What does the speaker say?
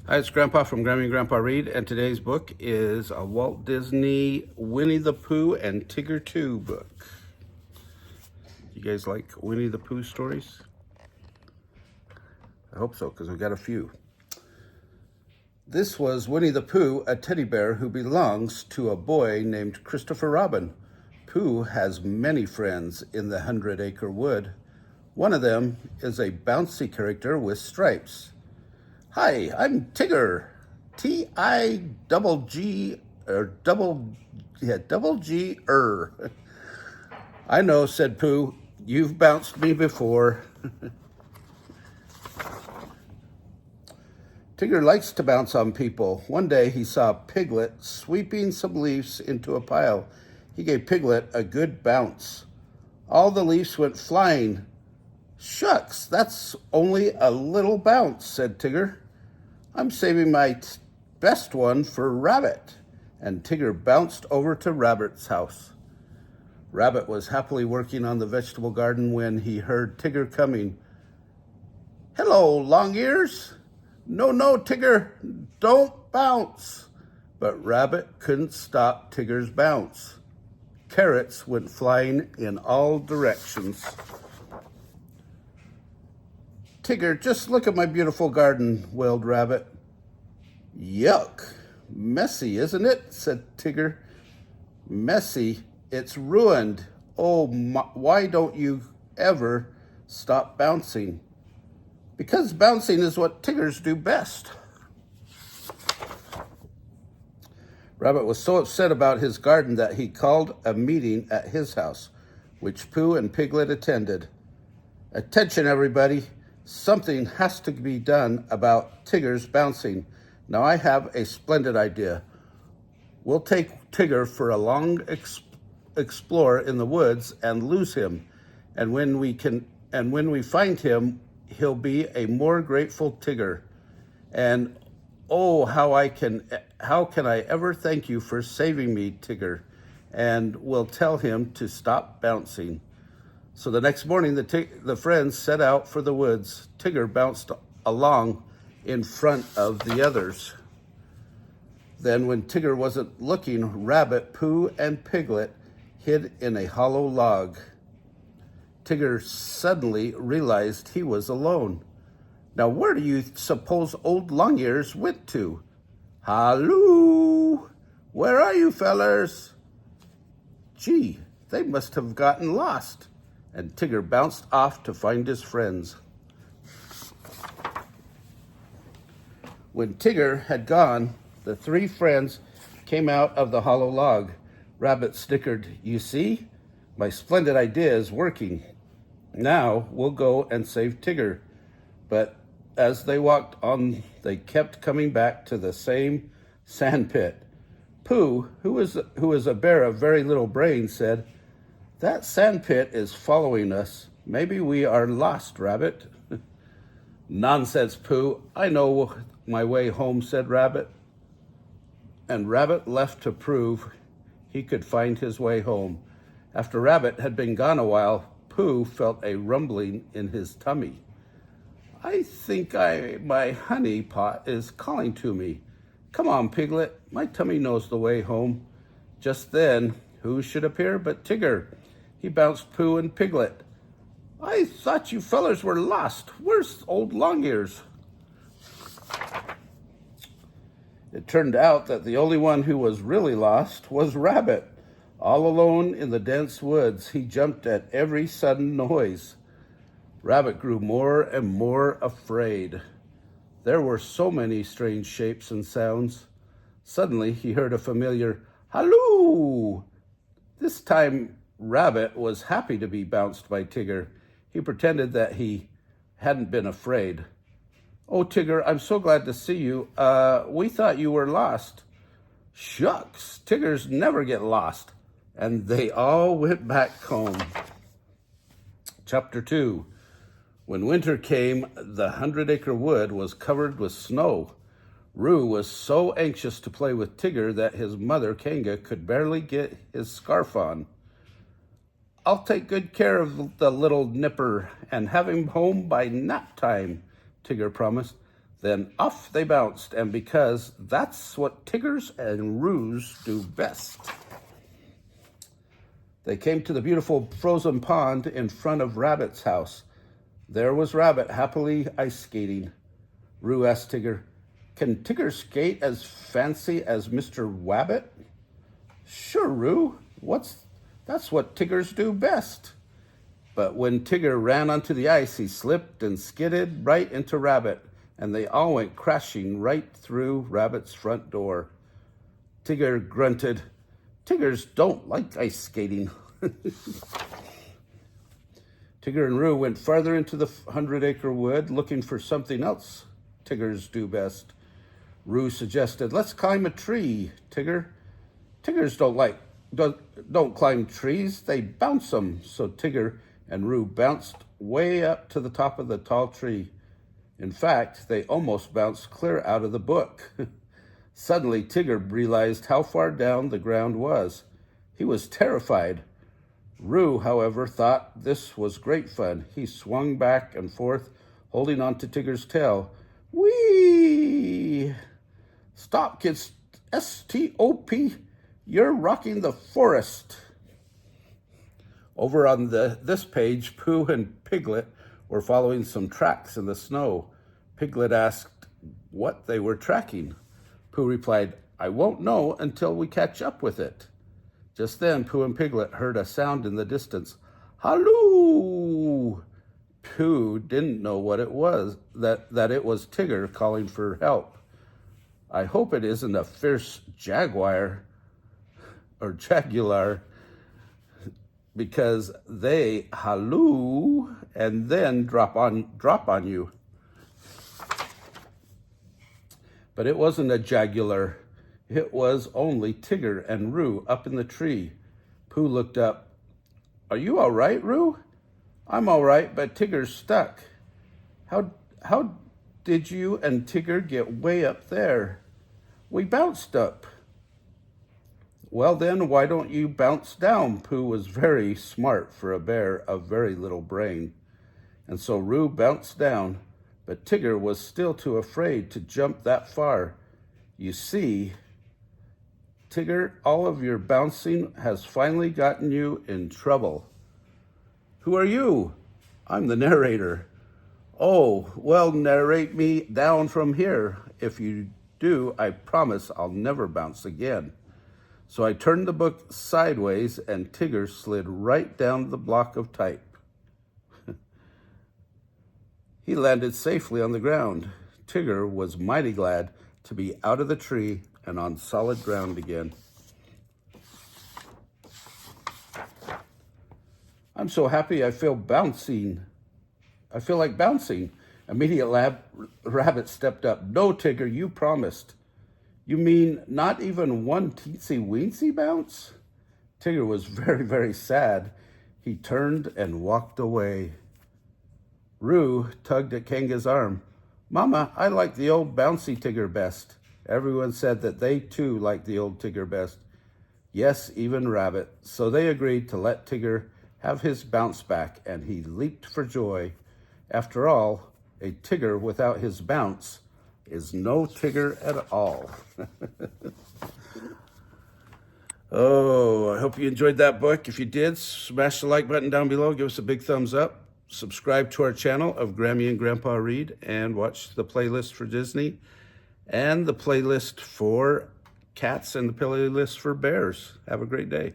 Hi, it's Grandpa from Grammy and Grandpa Read, and today's book is a Walt Disney Winnie the Pooh and Tigger 2 book. You guys like Winnie the Pooh stories? I hope so, because we got a few. This was Winnie the Pooh, a teddy bear who belongs to a boy named Christopher Robin. Pooh has many friends in the 100-acre wood. One of them is a bouncy character with stripes. Hi, I'm Tigger. T-I-double-G, double G-er. I know, said Pooh. You've bounced me before. Tigger likes to bounce on people. One day he saw Piglet sweeping some leaves into a pile. He gave Piglet a good bounce. All the leaves went flying. Shucks, that's only a little bounce, said Tigger. I'm saving my best one for Rabbit. And Tigger bounced over to Rabbit's house. Rabbit was happily working on the vegetable garden when he heard Tigger coming. Hello, long ears. No, Tigger, don't bounce. But Rabbit couldn't stop Tigger's bounce. Carrots went flying in all directions. Tigger, just look at my beautiful garden, wailed Rabbit. Yuck! Messy, isn't it? Said Tigger. Messy? It's ruined. Oh, why don't you ever stop bouncing? Because bouncing is what Tiggers do best. Rabbit was so upset about his garden that he called a meeting at his house, which Pooh and Piglet attended. Attention, everybody. Something has to be done about Tigger's bouncing. Now I have a splendid idea. We'll take Tigger for a long explore in the woods and lose him. And when we find him, he'll be a more grateful Tigger. And oh, how can I ever thank you for saving me, Tigger? And we'll tell him to stop bouncing. So the next morning, the friends set out for the woods. Tigger bounced along in front of the others. Then when Tigger wasn't looking, Rabbit, Pooh, and Piglet hid in a hollow log. Tigger suddenly realized he was alone. Now where do you suppose old Longears went to? Halloo! Where are you fellers? Gee, they must have gotten lost. And Tigger bounced off to find his friends. When Tigger had gone, the three friends came out of the hollow log. Rabbit snickered, You see? My splendid idea is working. Now we'll go and save Tigger. But as they walked on, they kept coming back to the same sand pit. Pooh, who is a bear of very little brains, said, That sand pit is following us. Maybe we are lost, Rabbit. Nonsense, Pooh. I know my way home, said Rabbit. And Rabbit left to prove he could find his way home. After Rabbit had been gone a while, Pooh felt a rumbling in his tummy. I think my honey pot is calling to me. Come on, Piglet. My tummy knows the way home. Just then, who should appear but Tigger? He bounced Pooh and Piglet. I thought you fellers were lost. Where's old Longears? It turned out that the only one who was really lost was Rabbit. All alone in the dense woods, he jumped at every sudden noise. Rabbit grew more and more afraid. There were so many strange shapes and sounds. Suddenly, he heard a familiar halloo. This time, Rabbit was happy to be bounced by Tigger. He pretended that he hadn't been afraid. Oh, Tigger, I'm so glad to see you. We thought you were lost. Shucks, Tiggers never get lost. And they all went back home. Chapter 2. When winter came, the 100-acre wood was covered with snow. Roo was so anxious to play with Tigger that his mother, Kanga, could barely get his scarf on. I'll take good care of the little nipper and have him home by nap time, Tigger promised. Then off they bounced, and because that's what Tiggers and Roos do best. They came to the beautiful frozen pond in front of Rabbit's house. There was Rabbit happily ice skating. Roo asked Tigger, "Can Tigger skate as fancy as Mr. Wabbit?" "Sure, Roo. That's what Tiggers do best." But when Tigger ran onto the ice, he slipped and skidded right into Rabbit, and they all went crashing right through Rabbit's front door. Tigger grunted, "Tiggers don't like ice skating." Tigger and Roo went farther into the 100-acre wood looking for something else Tiggers do best. Roo suggested, "Let's climb a tree, Tigger." "Tiggers don't climb trees, they bounce them." So Tigger and Roo bounced way up to the top of the tall tree. In fact, they almost bounced clear out of the book. Suddenly, Tigger realized how far down the ground was. He was terrified. Roo, however, thought this was great fun. He swung back and forth, holding on to Tigger's tail. "Whee! Stop, kids. S-T-O-P. You're rocking the forest." Over on this page, Pooh and Piglet were following some tracks in the snow. Piglet asked what they were tracking. Pooh replied, "I won't know until we catch up with it." Just then, Pooh and Piglet heard a sound in the distance. "Halloo!" Pooh didn't know what it was, that it was Tigger calling for help. "I hope it isn't a fierce jaguar or jaguar, because they halloo and then drop on you." But it wasn't a jaguar. It was only Tigger and Roo up in the tree. Pooh looked up. "Are you all right, Roo?" "I'm all right, but Tigger's stuck." How did you and Tigger get way up there?" "We bounced up." "Well then, why don't you bounce down?" Pooh was very smart for a bear of very little brain. And so Roo bounced down, but Tigger was still too afraid to jump that far. You see, Tigger, all of your bouncing has finally gotten you in trouble. "Who are you?" "I'm the narrator." "Oh, well, narrate me down from here. If you do, I promise I'll never bounce again." So I turned the book sideways and Tigger slid right down the block of type. He landed safely on the ground. Tigger was mighty glad to be out of the tree and on solid ground again. "I'm so happy I feel like bouncing." Immediate Rabbit stepped up. "No, Tigger, you promised." "You mean not even one teensy-weensy bounce?" Tigger was very, very sad. He turned and walked away. Roo tugged at Kanga's arm. "Mama, I like the old bouncy Tigger best." Everyone said that they too liked the old Tigger best. Yes, even Rabbit. So they agreed to let Tigger have his bounce back, and he leaped for joy. After all, a Tigger without his bounce is no Tigger at all. Oh, I hope you enjoyed that book. If you did, smash the like button down below. Give us a big thumbs up. Subscribe to our channel of Grammy and Grandpa Read, and watch the playlist for Disney and the playlist for cats and the playlist for bears. Have a great day.